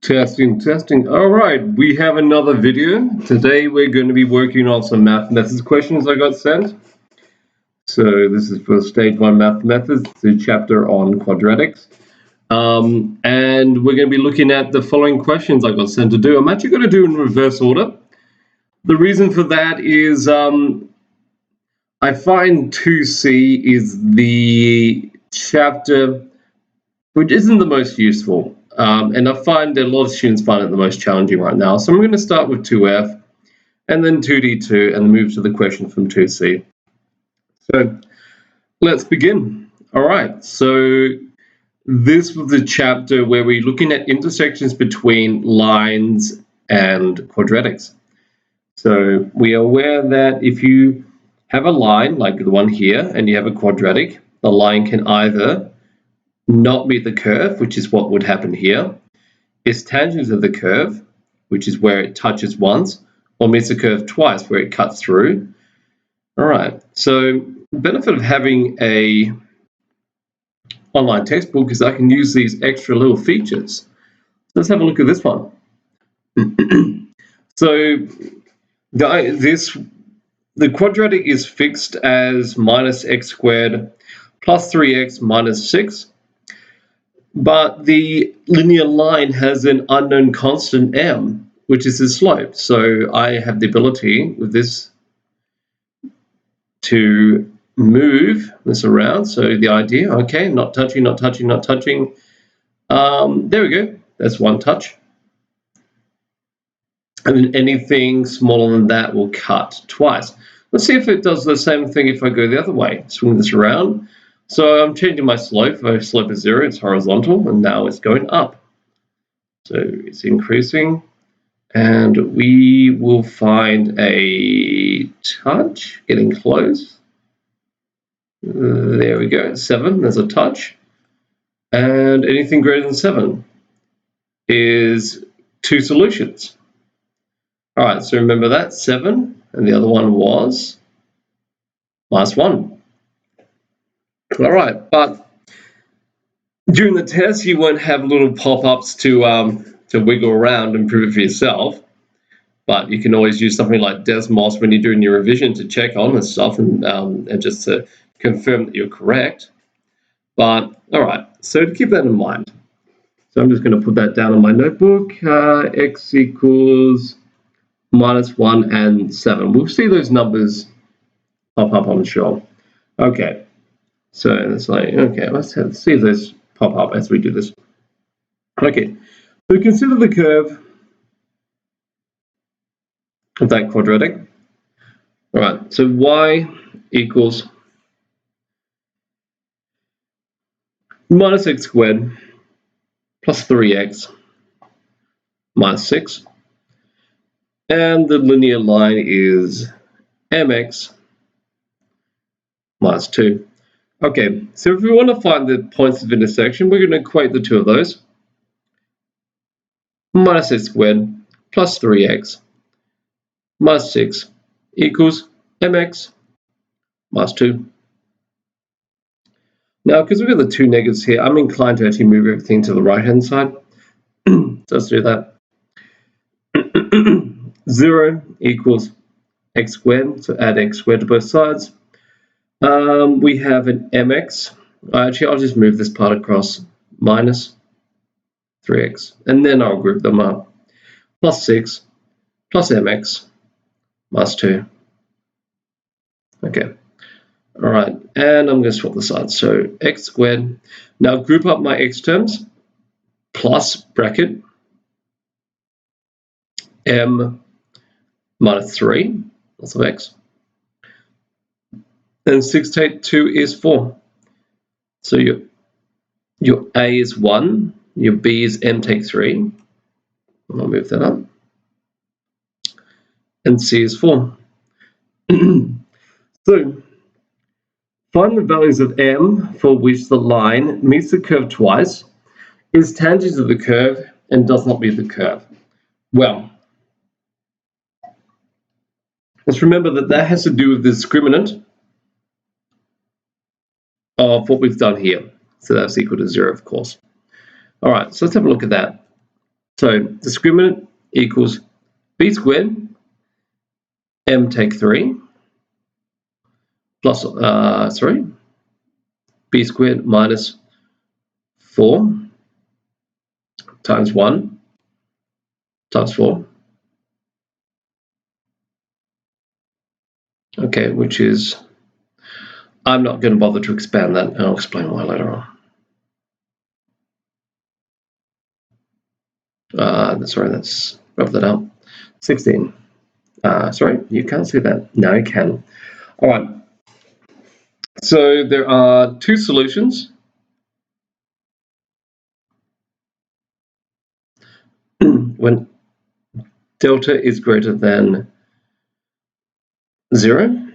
Testing, testing. All right, we have another video. Today we're going to be working on some math methods questions I got sent. So this is for stage 1 math methods, the chapter on quadratics. And we're going to be looking at the following questions I got sent to do. I'm actually going to do in reverse order. The reason for that is I find 2C is the chapter which isn't the most useful. And I find that a lot of students find it the most challenging right now. So I'm going to start with 2F and then 2D2 and move to the question from 2C. So let's begin. All right, so this was the chapter where we're looking at intersections between lines and quadratics. So we are aware that if you have a line like the one here and you have a quadratic, the line can either not meet the curve, which is what would happen here, is tangent to the curve, which is where it touches once, or meets the curve twice, where it cuts through. All right, so the benefit of having a online textbook is I can use these extra little features. Let's have a look at this one. So the quadratic is fixed as minus x squared plus 3x minus 6. But the linear line has an unknown constant m, which is the slope. So I have the ability with this to move this around. So the idea, okay, not touching, not touching, not touching. There we go. That's one touch. And then anything smaller than that will cut twice. Let's see if it does the same thing if I go the other way. Swing this around. So I'm changing my slope. My slope is 0, it's horizontal, and now it's going up. So it's increasing, and we will find a touch, getting close. There we go, 7, there's a touch. And anything greater than 7 is 2 solutions. All right, so remember that, 7, and the other one was minus 1. All right, but during the test, you won't have little pop-ups to wiggle around and prove it for yourself. But you can always use something like Desmos when you're doing your revision to check on this stuff and just to confirm that you're correct. But all right, so to keep that in mind, so I'm just going to put that down on my notebook. X equals minus 1 and 7. We'll see those numbers pop up, I'm sure. Okay. So it's like, okay, let's see if those pop up as we do this. Okay, so consider the curve of that quadratic. All right, so y equals minus x squared plus 3x minus 6. And the linear line is mx minus 2. Okay, so if we want to find the points of intersection, we're going to equate the two of those. Minus x squared plus 3x minus 6 equals mx minus 2. Now, because we've got the two negatives here, I'm inclined to actually move everything to the right-hand side. So let's do that. 0 equals x squared, so add x squared to both sides. We have an mx. Actually, I'll just move this part across, minus 3x, and then I'll group them up. Plus 6 plus mx minus 2. Okay. All right, and I'm going to swap the sides. So x squared. Now group up my x terms. Plus bracket m minus 3, lots of x. And 6 take 2 is 4. So your a is 1, your b is m take 3. And I'll move that up. And c is 4. So find the values of m for which the line meets the curve twice, is tangent to the curve, and does not meet the curve. Well, let's remember that that has to do with the discriminant of what we've done here. So that's equal to 0, of course. All right, so let's have a look at that. So discriminant equals b squared, m take 3, plus, b squared minus 4 times 1 times 4. Okay, which is, I'm not going to bother to expand that, and I'll explain why later on. Sorry, let's rub that out. 16. Sorry, you can't see that. Now you can. All right. So there are two solutions. When delta is greater than 0,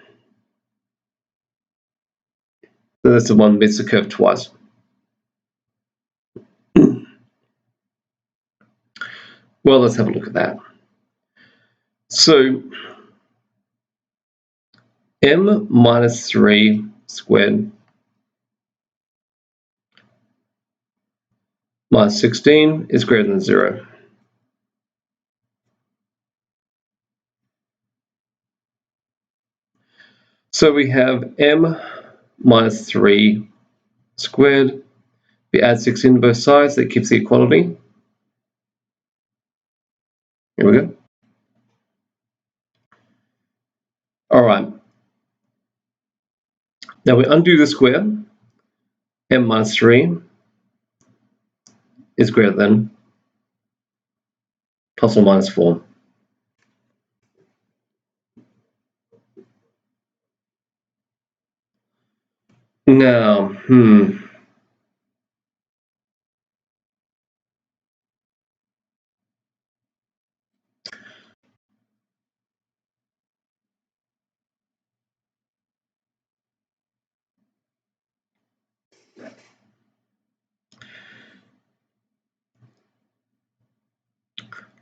so that's the one meets the curve twice. Well, let's have a look at that. So m minus 3 squared minus 16 is greater than 0. So we have m minus 3 squared. We add 16 to both sides, that keeps the equality. Here we go. All right. Now we undo the square. M minus 3 is greater than plus or minus 4. Now,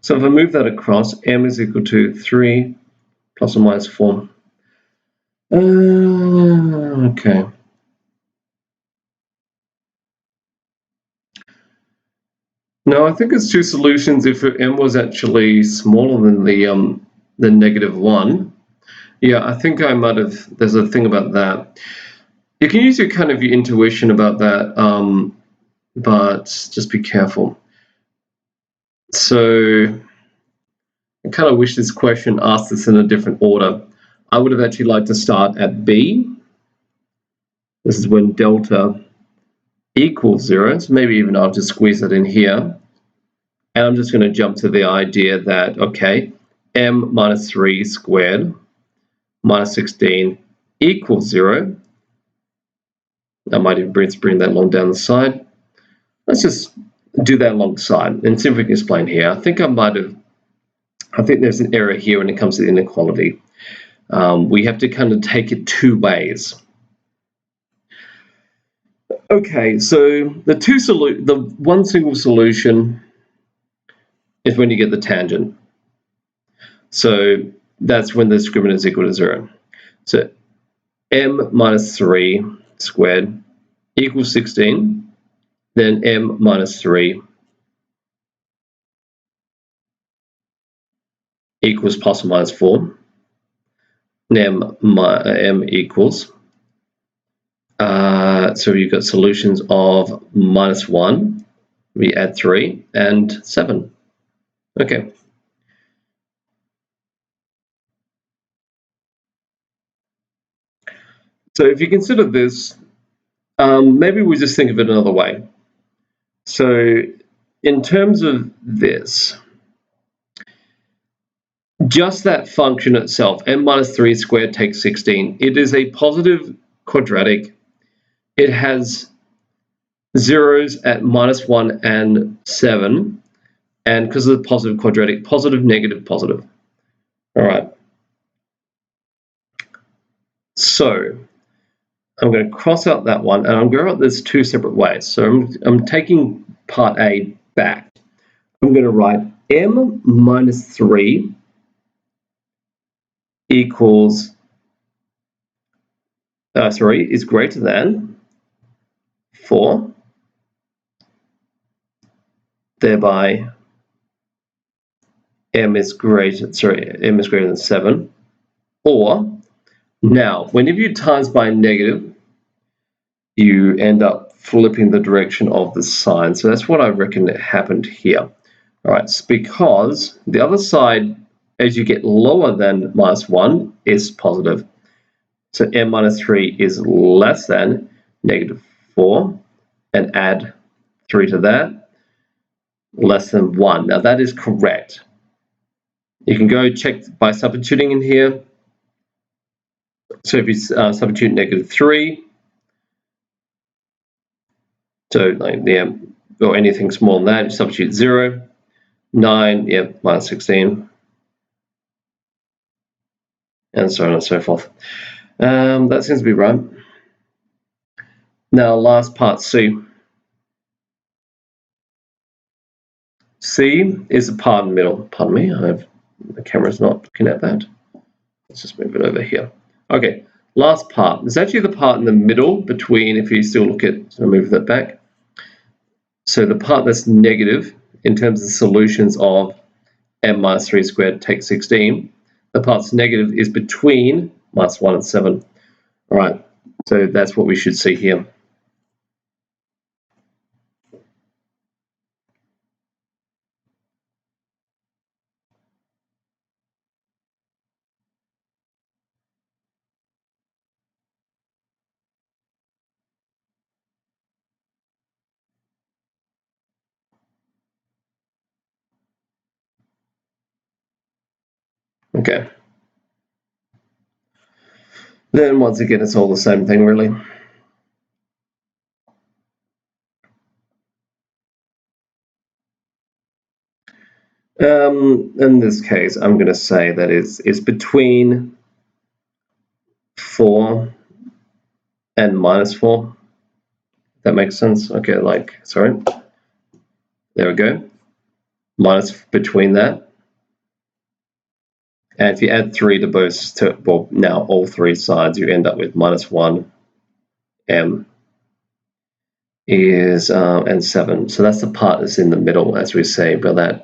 so if I move that across, m is equal to 3 plus or minus 4. Okay. Now I think it's two solutions if m was actually smaller than the negative 1. Yeah, I think I might have, there's a thing about that. You can use your kind of your intuition about that, but just be careful. So I kind of wish this question asked this in a different order. I would have actually liked to start at b. This is when delta equals 0. So maybe even I'll just squeeze it in here. And I'm just going to jump to the idea that, okay, m minus 3 squared minus 16 equals 0. I might even bring that along down the side. Let's just do that alongside and see if we can explain here. I think there's an error here when it comes to inequality. We have to kind of take it two ways. Okay, so the one single solution is when you get the tangent. So that's when the discriminant is equal to 0. So m minus 3 squared equals 16. Then m minus 3 equals plus or minus 4. M equals. So you've got solutions of minus 1. We add 3 and 7. Okay. So if you consider this, maybe we just think of it another way. So in terms of this, just that function itself, m minus 3 squared takes 16. It is a positive quadratic. It has zeros at minus 1 and 7. And because of the positive quadratic, positive, negative, positive. All right. So I'm going to cross out that one, and I'm going to write this two separate ways. So I'm taking part A back. I'm going to write m minus 3 equals, is greater than 4, thereby m is greater than 7, or now whenever you times by a negative, you end up flipping the direction of the sign. So that's what I reckon happened here. All right, it's because the other side, as you get lower than -1, is positive. So m minus 3 is less than -4, and add 3 to that, less than 1. Now that is correct. You can go check by substituting in here. So if you substitute -3, so like or anything smaller than that, you substitute 0, 9, -16, and so on and so forth. That seems to be right. Now last part, C. C is the part in the middle. Pardon me, the camera's not looking at that. Let's just move it over here. Okay, last part. It's actually the part in the middle between, if you still look at, I'll move that back. So the part that's negative in terms of solutions of m minus 3 squared take 16, the part that's negative is between -1 and 7. All right, so that's what we should see here. Okay. Then once again, it's all the same thing, really. In this case, I'm going to say that it's between 4 and -4. That makes sense. Okay, sorry. There we go. Minus between that. And if you add 3 to both, well, now all 3 sides, you end up with -1 m is and 7. So that's the part that's in the middle, as we say, by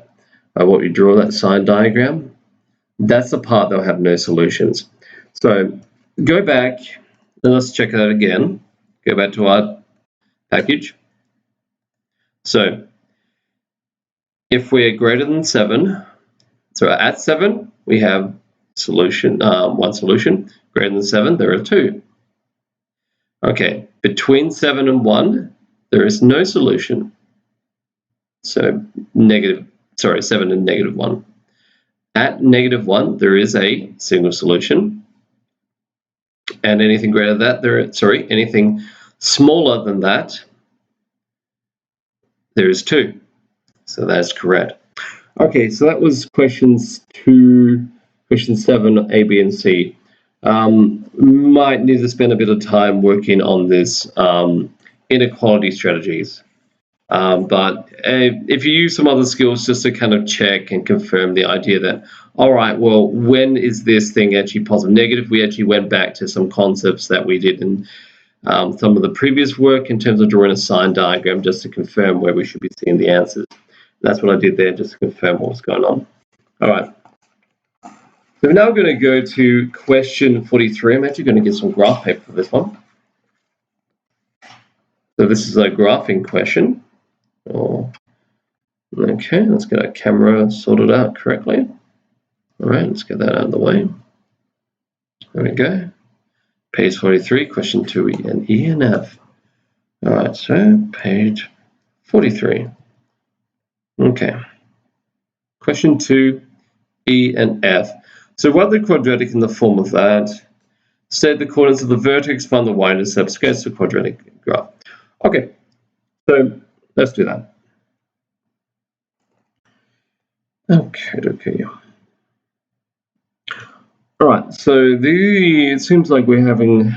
what you draw that side diagram. That's the part that will have no solutions. So go back and let's check that again. Go back to our package. So if we're greater than 7, so at 7 we have solution, one solution. Greater than 7, there are 2. Okay, between 7 and 1, there is no solution. So 7 and -1. At -1, there is a single solution. And anything greater than that, anything smaller than that, there is 2. So that's correct. Okay, so that was question 7, A, B, and C. Might need to spend a bit of time working on this inequality strategies. But if you use some other skills just to kind of check and confirm the idea that, all right, well, when is this thing actually positive, negative? We actually went back to some concepts that we did in some of the previous work in terms of drawing a sign diagram just to confirm where we should be seeing the answers. That's what I did there, just to confirm what was going on. All right. So we're now going to go to question 43. I'm actually going to get some graph paper for this one. So this is a graphing question. Okay, let's get our camera sorted out correctly. All right, let's get that out of the way. There we go. Page 43, question 2, E and F. All right, so page 43. Okay. Question 2, E and F. So write the quadratic in the form of that. State the coordinates of the vertex, find the y-intercept, sketch the quadratic graph. Okay, so let's do that. Okay. All right, so it seems like we're having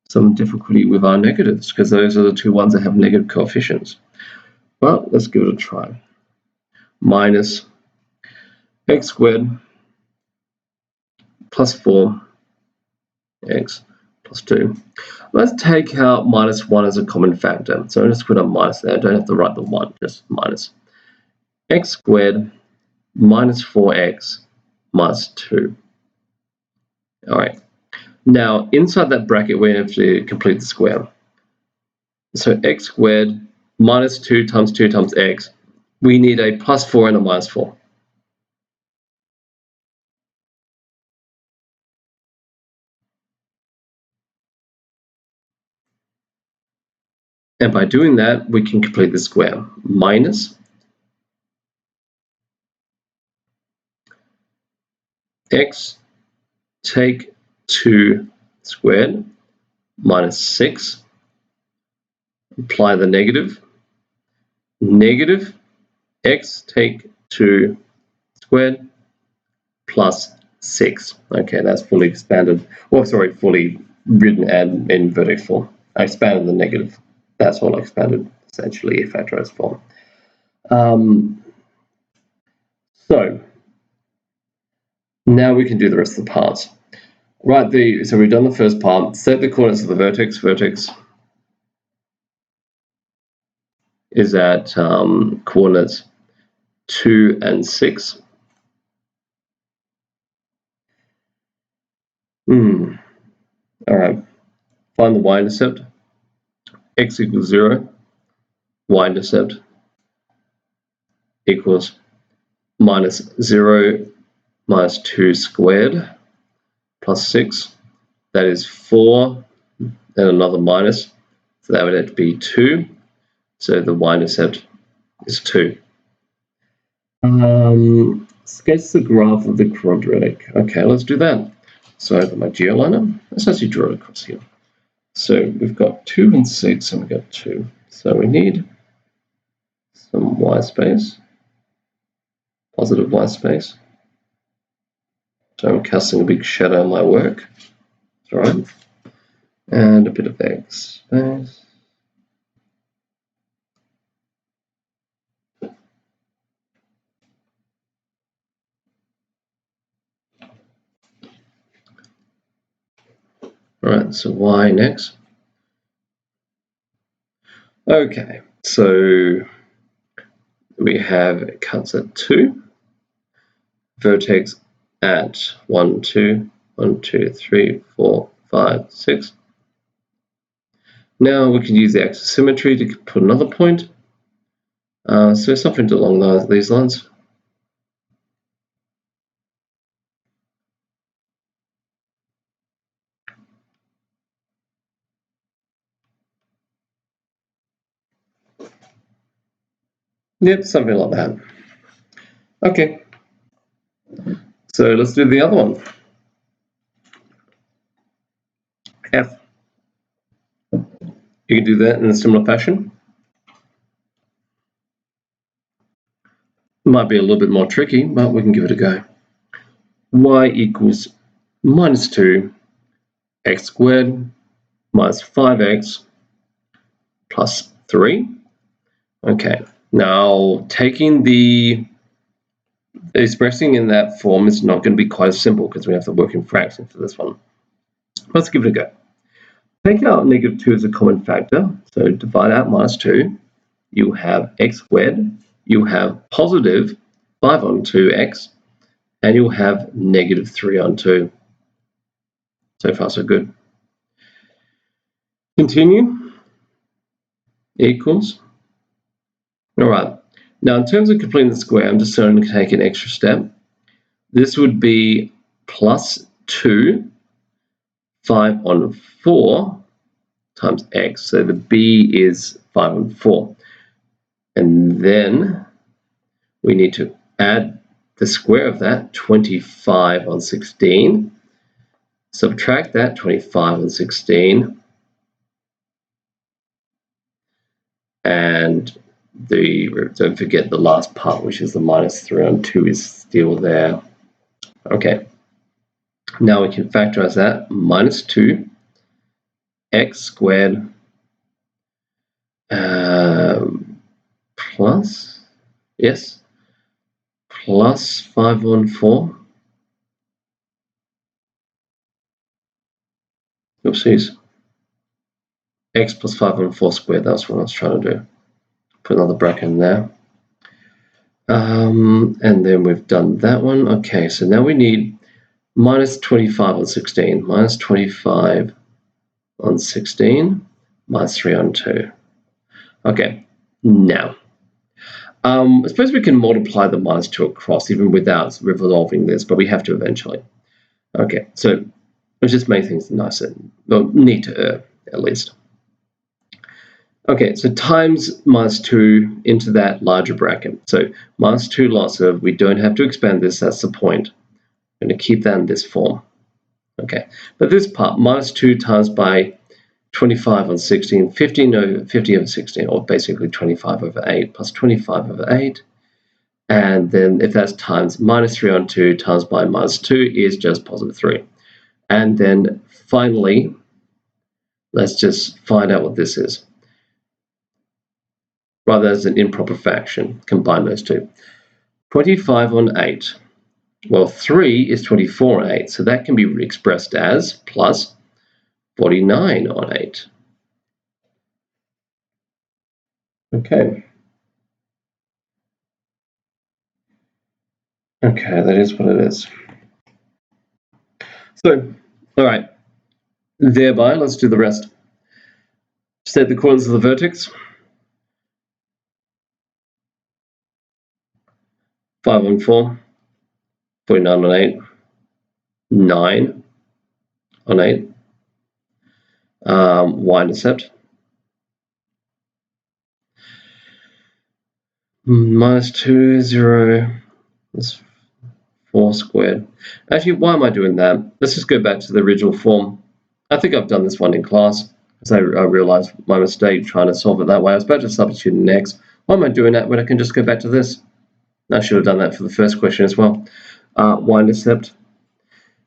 some difficulty with our negatives because those are the 2 ones that have negative coefficients. Well, let's give it a try. Minus x squared plus 4x plus 2. Let's take out -1 as a common factor. So I'm just put a minus there. I don't have to write the 1, just minus. X squared minus 4x minus 2. All right. Now, inside that bracket, we have to complete the square. So x squared minus 2 times x. We need a plus 4 and a minus 4. And by doing that, we can complete the square. Minus x take 2 squared minus 6. Apply the negative. Negative x take 2 squared plus 6. Okay, that's fully expanded. Or sorry, fully written and in vertex form. I expanded the negative. That's all I expanded, essentially, a factorized form. So now we can do the rest of the parts. Right, so we've done the first part. Set the coordinates of the vertex. Vertex is at coordinates 2 and 6. All right, find the y-intercept. X equals 0. Y-intercept equals minus 0 minus 2 squared plus 6. That is 4 and another minus. So that would have to be 2. So the y-intercept is 2. Sketch the graph of the quadratic. Okay, let's do that. So I open my geoliner. Let's actually draw it across here. So we've got 2 and 6, and we've got 2. So we need some y space, positive y space. So I'm casting a big shadow on my work. That's all right. And a bit of x space. All right, so y next. Okay, so we have cuts at 2, vertex at 1, 2, 1, 2, 3, 4, 5, 6. Now we can use the axis symmetry to put another point. So something along these lines. Yep, something like that. Okay, so let's do the other one. F. You can do that in a similar fashion. Might be a little bit more tricky, but we can give it a go. Y equals minus 2 x squared minus 5x plus 3. Okay, now expressing in that form is not going to be quite as simple because we have to work in fractions for this one. Let's give it a go. Take out negative 2 as a common factor, so divide out minus 2. You have x squared, you have positive 5 on 2x, and you'll have negative 3 on 2. So far, so good. Continue. Equals. All right. Now, in terms of completing the square, I'm just going to take an extra step. This would be plus 2, 5 on 4 times x. So the b is 5 on 4. And then we need to add the square of that, 25 on 16. Subtract that, 25 on 16. And don't forget the last part, which is the minus 3 on 2 is still there. Okay. Now we can factorize that. Minus 2 x squared plus 5 on 4. Oopsies. X plus 5 on 4 squared, that's what I was trying to do. Put another bracket in there. And then we've done that one. Okay, so now we need minus 25 on 16. Minus 25 on 16. Minus 3 on 2. Okay, now. I suppose we can multiply the minus 2 across even without resolving this, but we have to eventually. Okay, so let's just make things nicer, well, neater at least. Okay, so times minus 2 into that larger bracket. So minus 2 lots of, we don't have to expand this, that's the point. I'm going to keep that in this form. Okay, but this part, minus 2 times by 25 on 16, 50 over 16, or basically 25 over 8 plus 25 over 8. And then if that's times minus 3 on 2 times by minus 2 is just positive 3. And then finally, let's just find out what this is. Rather as an improper fraction, combine those two. 25 on 8. Well, 3 is 24 on 8, so that can be expressed as plus 49 on 8. Okay. Okay, that is what it is. So, all right. Thereby, let's do the rest. State the coordinates of the vertex. 5 on 4. 49 on 8. 9 on 8. Y-intercept. Minus 2, 0. That's 4 squared. Actually, why am I doing that? Let's just go back to the original form. I think I've done this one in class, because I realized my mistake trying to solve it that way. I was about to substitute an x. Why am I doing that when I can just go back to this? I should have done that for the first question as well. Y-intercept.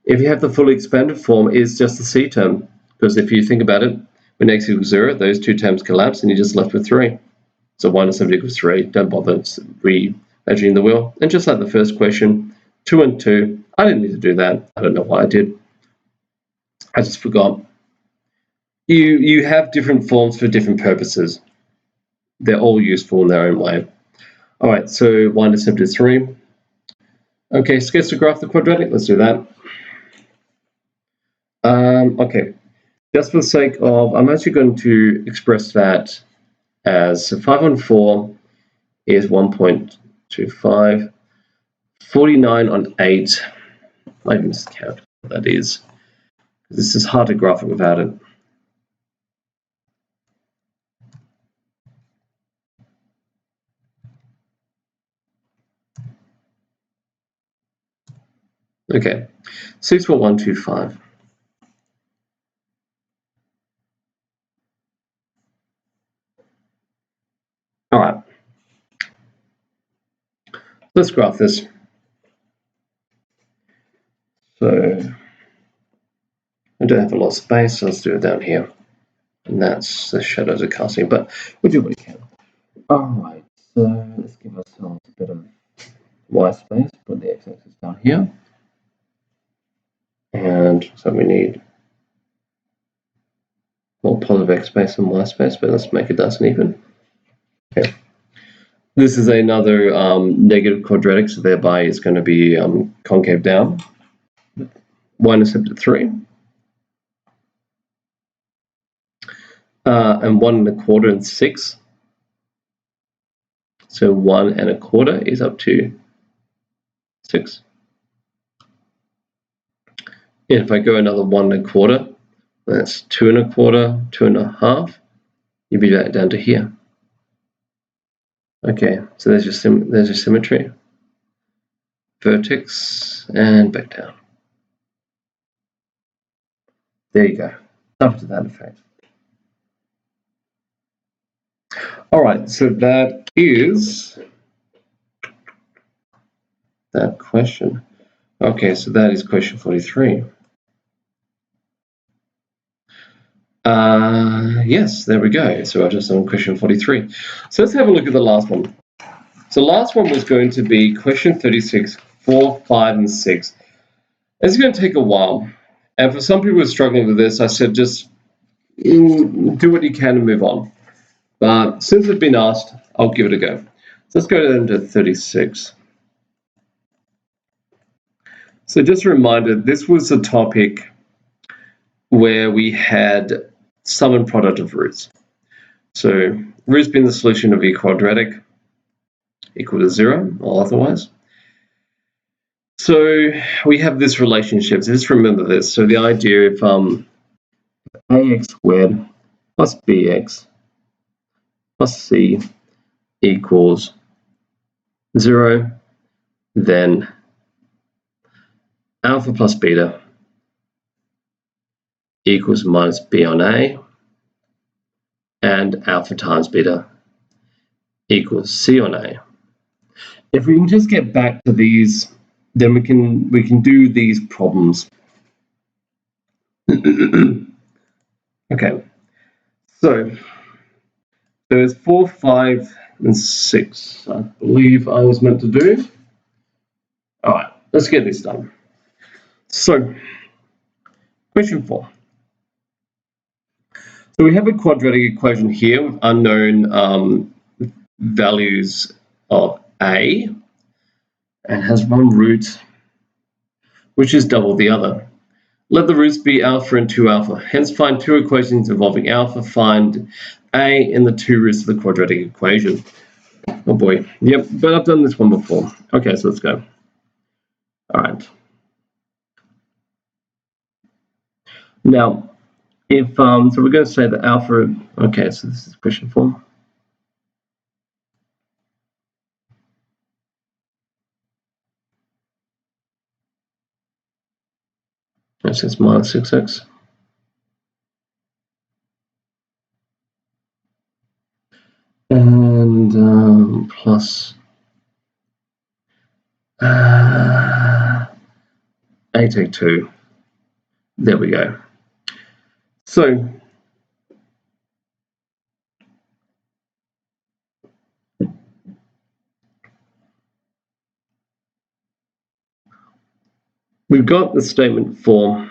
If you have the fully expanded form, it's just the c term, because if you think about it, when x equals 0, those two terms collapse and you're just left with 3. So y-intercept equals 3. Don't bother re-measuring the wheel. And just like the first question, 2 and 2, I didn't need to do that. I don't know why I did. I just forgot. You have different forms for different purposes. They're all useful in their own way. All right, so y-intercept is 3. Okay, sketch the graph of the quadratic. Let's do that. Okay, just for the sake of, I'm actually going to express that as, so 5 on 4 is 1.25. 49 on 8. I can just count what that is. This is hard to graph it without it. Okay, 6.125. All right, let's graph this. So I don't have a lot of space, so let's do it down here. And that's the shadows are casting, but we'll do what we can. All right, so let's give ourselves a bit of y space, put the x-axis down here. And so we need more positive x space and y space, but let's make it nice and even. Okay. This is another negative quadratic, so thereby it's going to be concave down. Y-intercept at 3. And 1 1/4 and 6. So 1 1/4 is up to 6. And if I go another 1 1/4, that's 2 1/4, 2 1/2. You'd be back down to here. Okay, so there's your symmetry. Vertex and back down. There you go. Up to that effect. All right, so that is that question. Okay, so that is question 43. Yes, there we go. So I've just done question 43. So let's have a look at the last one. So last one was going to be question 36, 4, 5, and 6. It's going to take a while. And for some people who are struggling with this, I said just do what you can and move on. But since it's been asked, I'll give it a go. let's go down to 36. So just a reminder, this was a topic where we had sum and product of roots. So roots being the solution of a quadratic equal to 0 or otherwise. So we have this relationship. So just remember this. So the idea of ax squared plus bx plus c equals 0, then alpha plus beta equals minus b on a, and alpha times beta equals c on a. If we can just get back to these, then we can do these problems. Okay, so there's 4, 5, and 6. I believe I was meant to do. All right, let's get this done. So, question 4. So we have a quadratic equation here with unknown values of a, and has one root which is double the other. Let the roots be alpha and 2 alpha. Hence, find two equations involving alpha. Find a in the two roots of the quadratic equation. Oh boy. Yep, but I've done this one before. Okay, so let's go. All right. Now, if so we're going to say that alpha. Okay, so this is question 4. This is minus 6x. And plus 8a2. There we go. So we've got the statement form.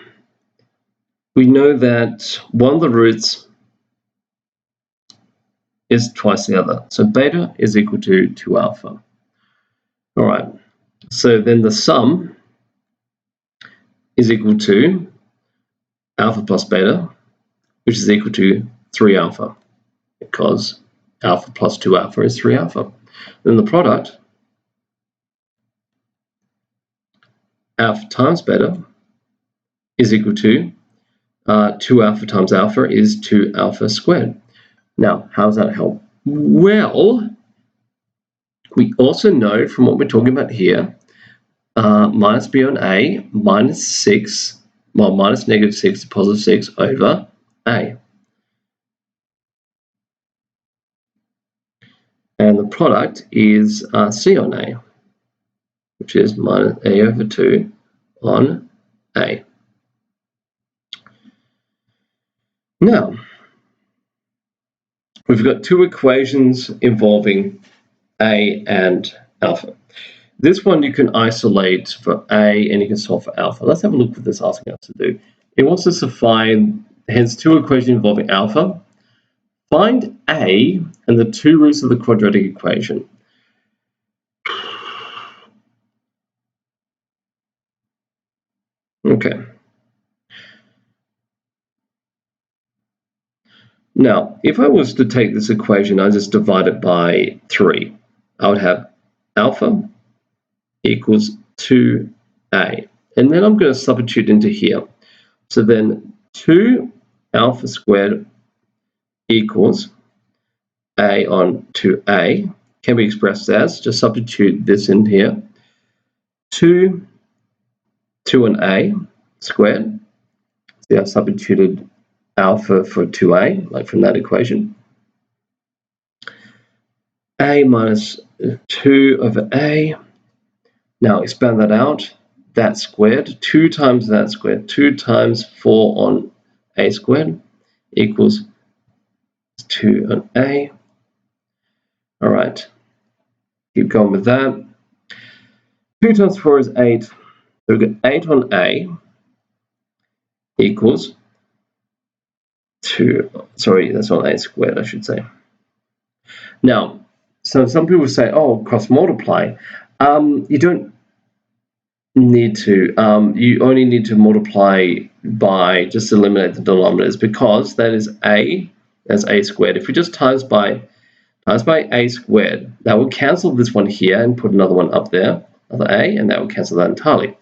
We know that one of the roots is twice the other. So beta is equal to 2 alpha. All right. So then the sum is equal to alpha plus beta, which is equal to 3 alpha, because alpha plus 2 alpha is 3 alpha. Then the product, alpha times beta, is equal to 2 alpha times alpha is 2 alpha squared. Now, how does that help? Well, we also know from what we're talking about here, minus b on a, minus 6, well, minus negative 6 to positive 6 over a. And the product is c on a, which is minus a over 2 on a. Now, we've got two equations involving a and alpha. This one you can isolate for a and you can solve for alpha. Let's have a look what this is asking us to do. It wants us to find, hence two equations involving alpha. Find a and the two roots of the quadratic equation. Okay. Now, if I was to take this equation, I just divide it by 3. I would have alpha equals 2a. And then I'm going to substitute into here. So then 2 alpha squared equals a on 2a can be expressed as, just substitute this in here, 2 on a squared. See, I substituted alpha for 2a, like from that equation. A minus 2 over a. Now expand that out. That squared, 2 times that squared, 2 times 4 on a squared equals 2 on a. All right, keep going with that. 2 times 4 is 8. So we've got 8 on a equals 2, sorry, that's on a squared, I should say. Now, So some people say, oh, cross multiply. You don't need to. You only need to multiply by just eliminate the denominators, because that is a, that's a squared. If we just times by a squared, that will cancel this one here and put another one up there, another a, and that will cancel that entirely.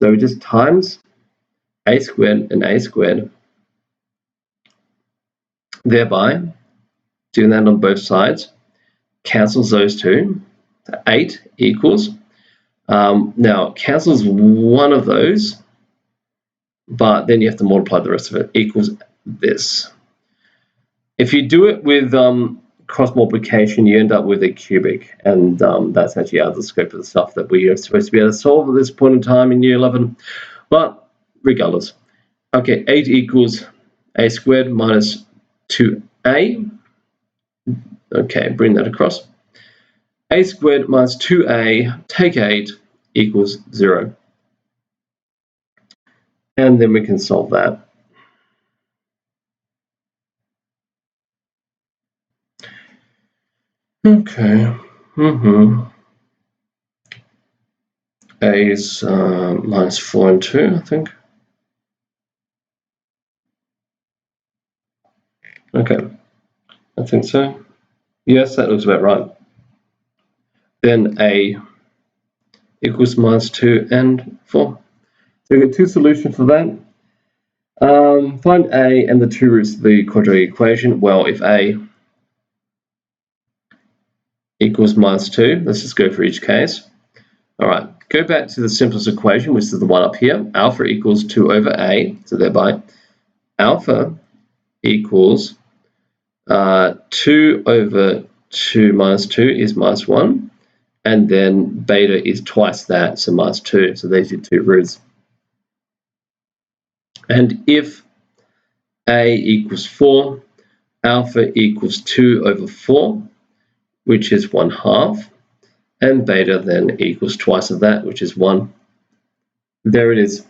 So we just times a squared and a squared, thereby doing that on both sides, cancels those two. 8 equals, now it cancels one of those, but then you have to multiply the rest of it, equals this. If you do it with cross multiplication, you end up with a cubic, and that's actually out of the scope of the stuff that we are supposed to be able to solve at this point in time in year 11. But regardless, okay, 8 equals a squared minus 2a. Okay, bring that across. A squared minus 2a, take 8, equals 0. And then we can solve that. Okay. A is minus 4 and 2, I think. Okay, I think so. Yes, that looks about right. Then A equals minus 2 and 4. So we get two solutions for that. Find A and the two roots of the quadratic equation. Well, if A equals minus 2, let's just go for each case. All right, go back to the simplest equation, which is the one up here. Alpha equals 2 over A, so thereby alpha equals 2 over 2 minus 2 is minus 1, and then beta is twice that, so minus 2, so these are two roots. And if A equals 4, alpha equals 2 over 4, which is 1/2, and beta then equals twice of that, which is 1. There it is.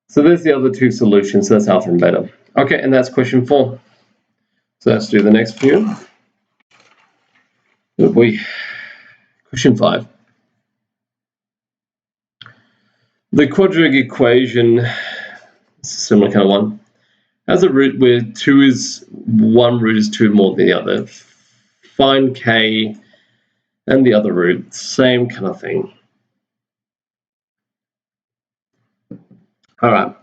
So there's the other two solutions, so that's alpha and beta. Okay, and that's question 4. So let's do the next few. Oh boy. Question 5. The quadratic equation, it's a similar kind of one, has a root where one root is 2 more than the other. Find k and the other root, same kind of thing. All right.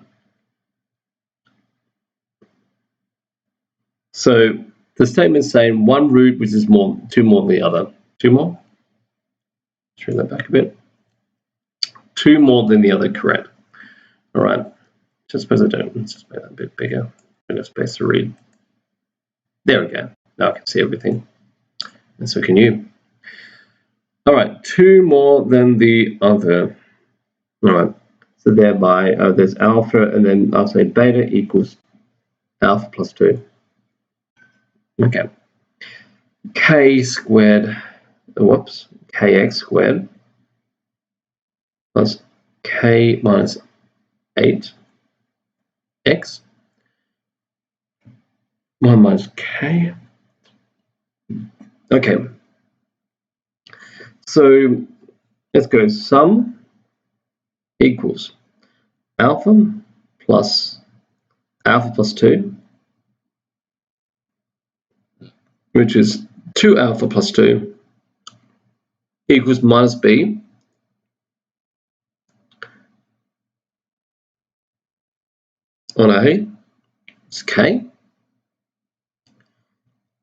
So the statement is saying one root which is 2 more than the other. 2 more? Turn that back a bit. 2 more than the other, correct. All right. Just suppose I don't. Let's just make that a bit bigger. Enough space to read. There we go. Now I can see everything. And so can you. All right. 2 more than the other. All right. So thereby there's alpha, and then I'll say beta equals alpha plus 2. Okay. K squared, whoops, kx squared plus k minus 8x 1 minus k. Okay. So let's go sum equals alpha plus 2, which is 2 alpha plus 2, equals minus b on a is k,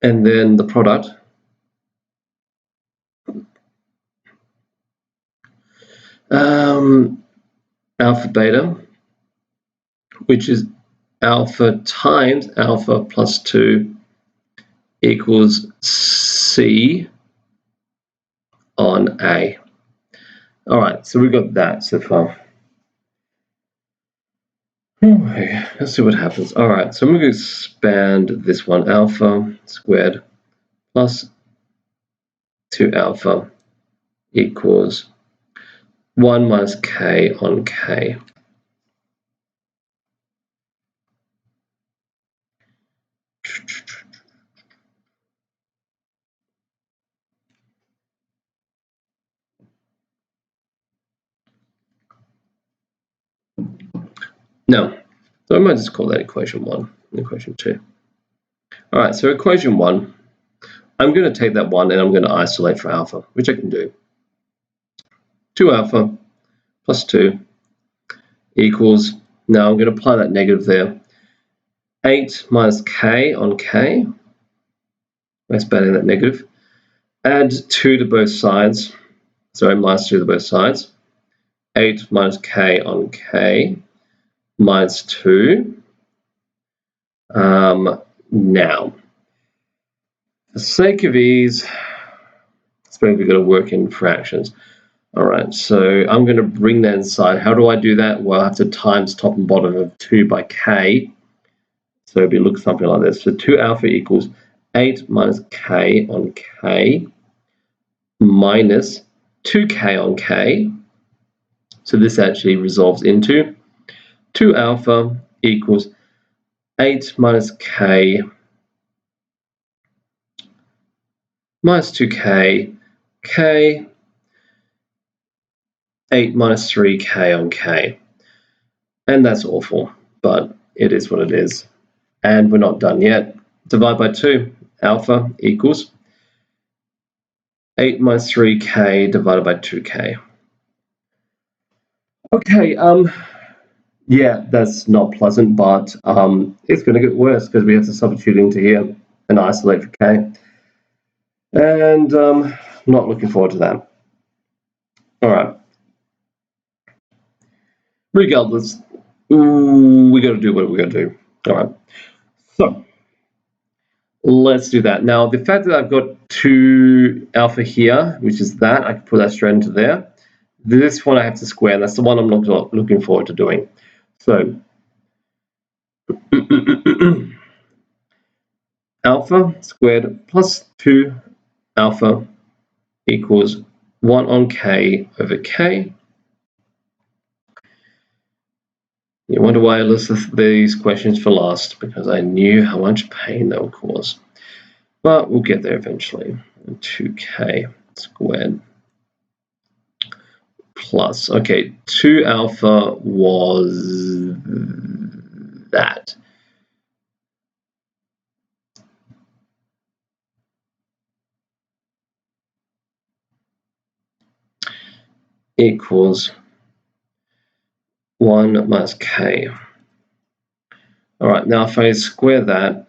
and then the product alpha beta, which is alpha times alpha plus 2 equals C on A. All right, so we've got that so far. Okay, let's see what happens. All right, so I'm going to expand this one. Alpha squared plus 2 alpha equals 1 minus k on k. No, so I might just call that equation 1 and equation 2. All right, so equation 1, I'm going to take that 1 and I'm going to isolate for alpha, which I can do. 2 alpha plus 2 equals, now I'm going to apply that negative there, 8 minus k on k, expanding that negative, add 2 to both sides, sorry, minus 2 to both sides, 8 minus k on k, minus 2. Now, for the sake of ease, I suppose we've got to work in fractions. All right, so I'm going to bring that inside. How do I do that? Well, I have to times top and bottom of 2 by k. So it'll look something like this. So 2 alpha equals 8 minus k on k minus 2k on k. So this actually resolves into 2 alpha equals 8 minus k minus 2k, k, 8 minus 3k on k. And that's awful, but it is what it is. And we're not done yet. Divide by 2, alpha equals 8 minus 3k divided by 2k. Okay, yeah, that's not pleasant, but it's going to get worse because we have to substitute into here and isolate for k. And not looking forward to that. All right. Regardless, we got to do what we got to do. All right. So let's do that. Now, the fact that I've got 2 alpha here, which is that, I can put that straight into there. This one I have to square, and that's the one I'm not looking forward to doing. So alpha squared plus 2 alpha equals 1 on k over k. You wonder why I listed these questions for last, because I knew how much pain they would cause. But we'll get there eventually. 2k squared plus, okay, 2 alpha was that. Equals 1 minus k. All right, now if I square that,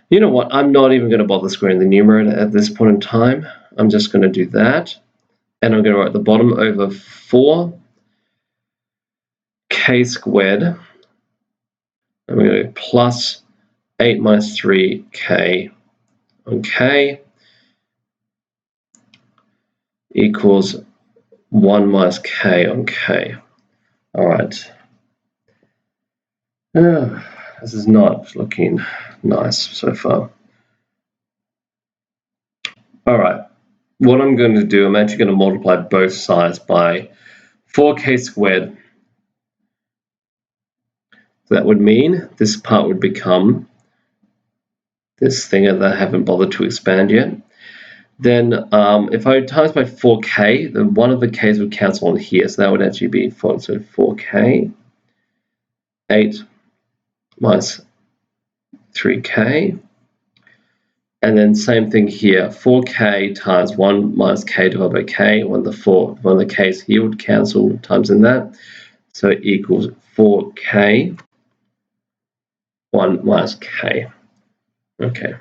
you know what? I'm not even going to bother squaring the numerator at this point in time. I'm just going to do that. And I'm going to write the bottom over 4k squared. And we're going to go plus 8 minus 3k on k equals 1 minus k on k. All right. This is not looking nice so far. All right. What I'm going to do, I'm actually going to multiply both sides by 4k squared. So that would mean this part would become this thing that I haven't bothered to expand yet. Then if I times by 4k, then one of the k's would cancel on here. So that would actually be 4k, 8 minus 3k. And then same thing here, 4k times 1 minus k divided by k. One of the k's here would cancel times in that. So it equals 4k, 1 minus k. Okay.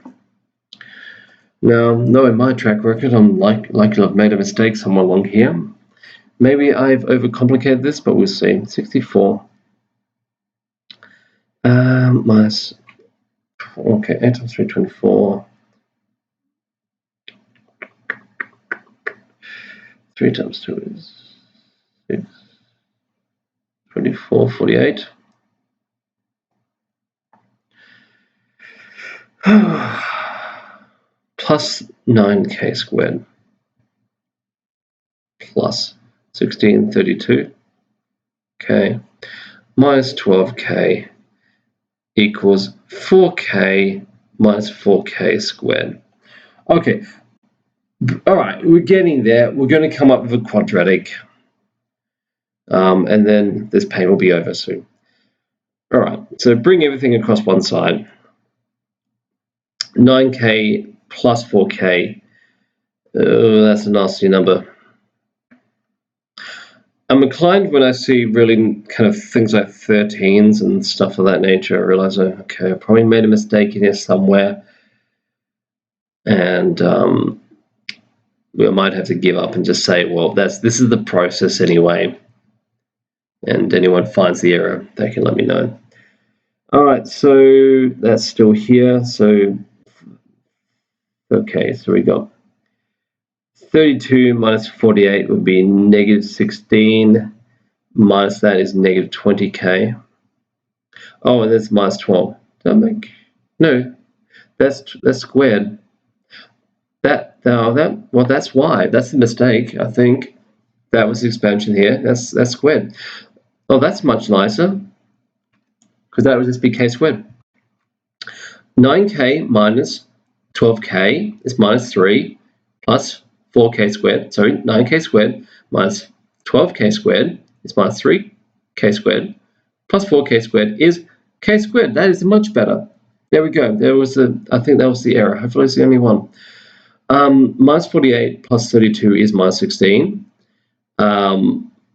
Now, knowing my track record, I'm likely I've made a mistake somewhere along here. Maybe I've overcomplicated this, but we'll see. 64 minus, okay, 8 times 3, 24. 3 times 2 is 6, 24, 48. Plus 9k squared plus 1632 k minus 12k equals 4k minus 4k squared. Okay, all right, we're getting there. We're going to come up with a quadratic, and then this pain will be over soon. All right, so bring everything across one side. 9k plus 4k. Oh, that's a nasty number. I'm inclined when I see really kind of things like 13s and stuff of that nature. I realize, okay, I probably made a mistake in here somewhere, and we might have to give up and just say, well, this is the process anyway. And anyone finds the error, they can let me know. All right, so that's still here. So, okay, so we got 32 minus 48 would be negative 16. Minus that is negative 20k. Oh, and that's minus 12. Does that make? No, that's squared. Well, that's why. That's the mistake. I think that was the expansion here. That's squared. Oh, that's much nicer, because that would just be k squared. 9k minus 12k is minus 3 plus 4k squared. Sorry, 9k squared minus 12k squared is minus 3k squared plus 4k squared is k squared. That is much better. There we go. I think that was the error. Hopefully it's the only one. Minus 48 plus 32 is minus 16.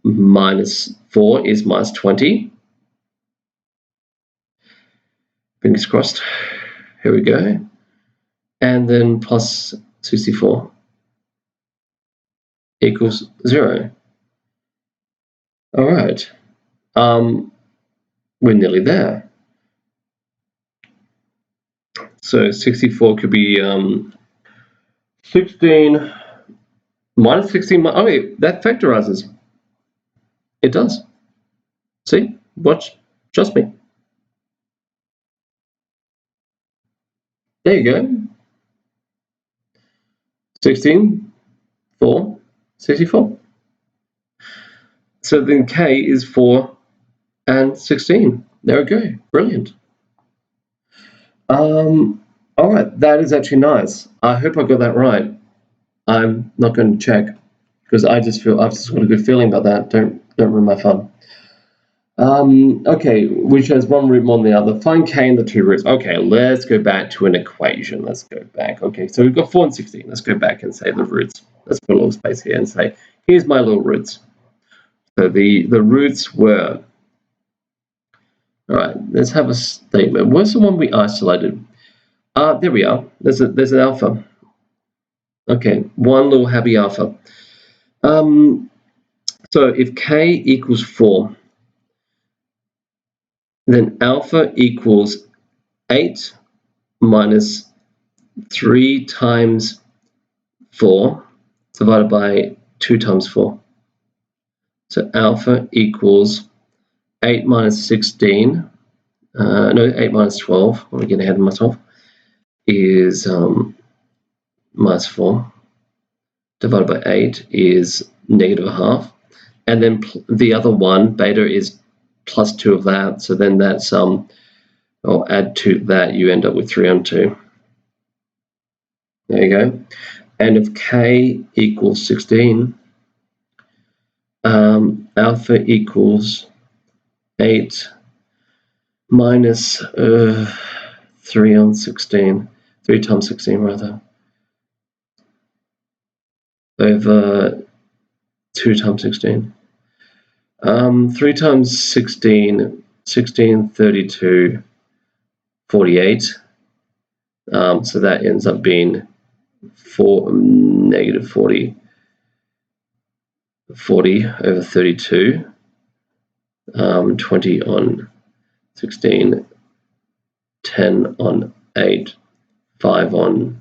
Minus 4 is minus 20. Fingers crossed. Here we go. And then plus 64 equals 0. All right. We're nearly there. So 64 could be 16 minus 16. Oh, wait, that factorizes. It does. See? Watch. Trust me. There you go. 16, 4, 64. So then k is 4 and 16. There we go. Brilliant. All right, that is actually nice. I hope I got that right. I'm not going to check because I've just got a good feeling about that. Don't ruin my fun. Okay, which has one root more than the other. Find k and the two roots. Okay, let's go back to an equation. Let's go back. Okay, so we've got 4 and 16. Let's go back and say the roots. Let's put a little space here and say, here's my little roots. So the roots were, all right, let's have a statement. Where's the one we isolated? There we are. There's an alpha. Okay, one little happy alpha. So if k equals 4, then alpha equals 8 minus 3 times 4 divided by 2 times 4. So alpha equals 8 minus 16, no, 8 minus 12, I'm getting ahead of myself, is minus 4 divided by 8 is negative a half. And then the other one, beta, is plus 2 of that. So then that's, or add to that, you end up with 3 on 2. There you go. And if k equals 16, alpha equals 8 minus 3 on 16, 3 times 16 rather, over 2 times 16. 3 times 16, 16, 32, 48. So that ends up being negative 40 over 32. 20 on 16, 10 on 8, 5 on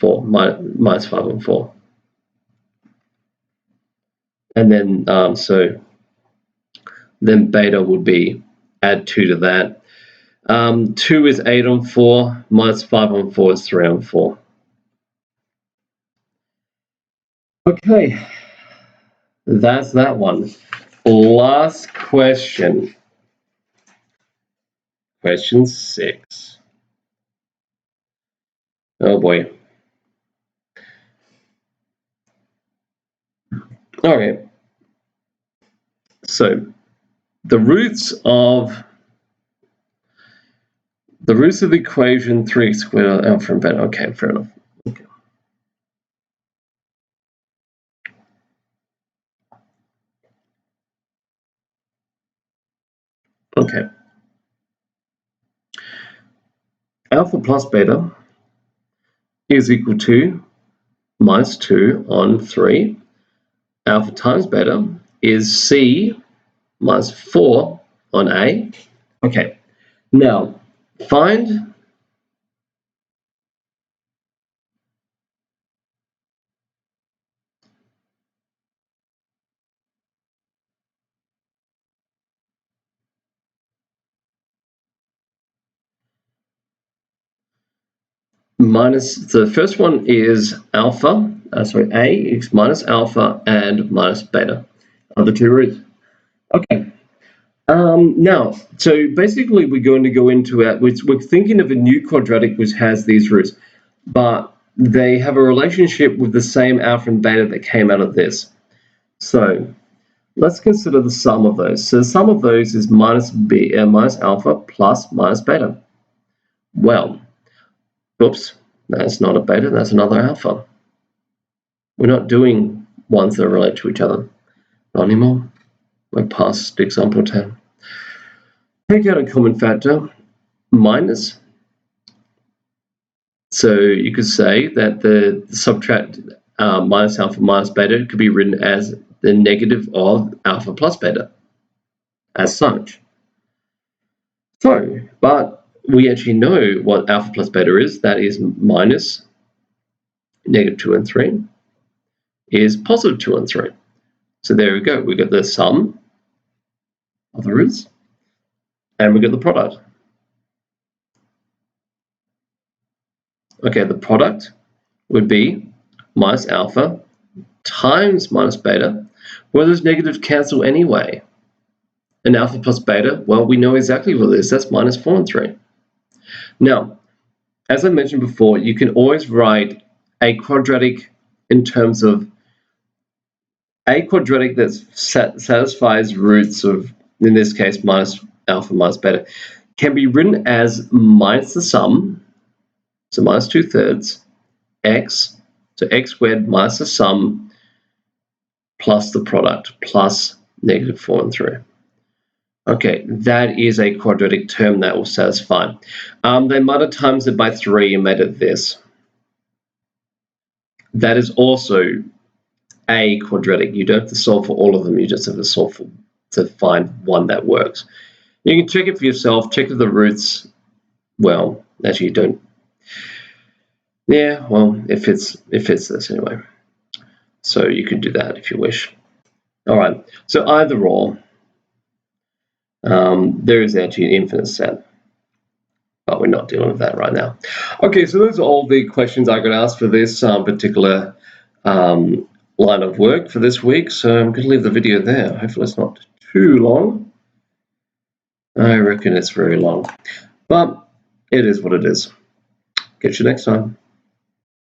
4, minus 5 on 4. And then, so then beta would be add 2 to that. 2 is 8 on 4, minus 5 on 4 is 3 on 4. Okay, that's that one. Last question. Question 6. Oh boy. All right. So the roots of The roots of the equation 3x squared alpha and beta. Okay, fair enough. Okay. Okay. Alpha plus beta is equal to minus 2 on 3. Alpha times beta is C minus 4 on A. Okay. Now, find minus, the first one is alpha, A is minus alpha and minus beta are the two roots. Okay. Now, so basically we're going to go into it, we're thinking of a new quadratic which has these roots, but they have a relationship with the same alpha and beta that came out of this. So let's consider the sum of those. So the sum of those is minus alpha plus minus beta. Well, oops, that's not a beta, that's another alpha. We're not doing ones that relate to each other. Not anymore. We're past example 10. Take out a common factor, minus. So you could say that the subtract minus alpha minus beta could be written as the negative of alpha plus beta, as such. So, but we actually know what alpha plus beta is. That is minus negative 2 and 3 is positive 2 and 3. So there we go. We got the sum of the roots, and we got the product. Okay, the product would be minus alpha times minus beta. Well, those negatives cancel anyway. And alpha plus beta, well, we know exactly what it is. That's minus 4 and 3. Now, as I mentioned before, you can always write a quadratic in terms of a quadratic that satisfies roots of, in this case, minus alpha minus beta, can be written as minus the sum, so minus 2/3, x, so x squared minus the sum plus the product plus negative 4 and 3. Okay, that is a quadratic term that will satisfy. They might have times it by 3 and made it this. That is also a quadratic. You don't have to solve for all of them. You just have to solve for, to find one that works. You can check it for yourself. Check if the roots, well, actually you don't. Yeah, well, it fits this anyway. So you can do that if you wish. All right, so either or, there is actually an infinite set, but we're not dealing with that right now. Okay, so those are all the questions I got asked for this particular line of work for this week. So I'm going to leave the video there. Hopefully it's not too long. I reckon it's very long, but it is what it is. Catch you next time.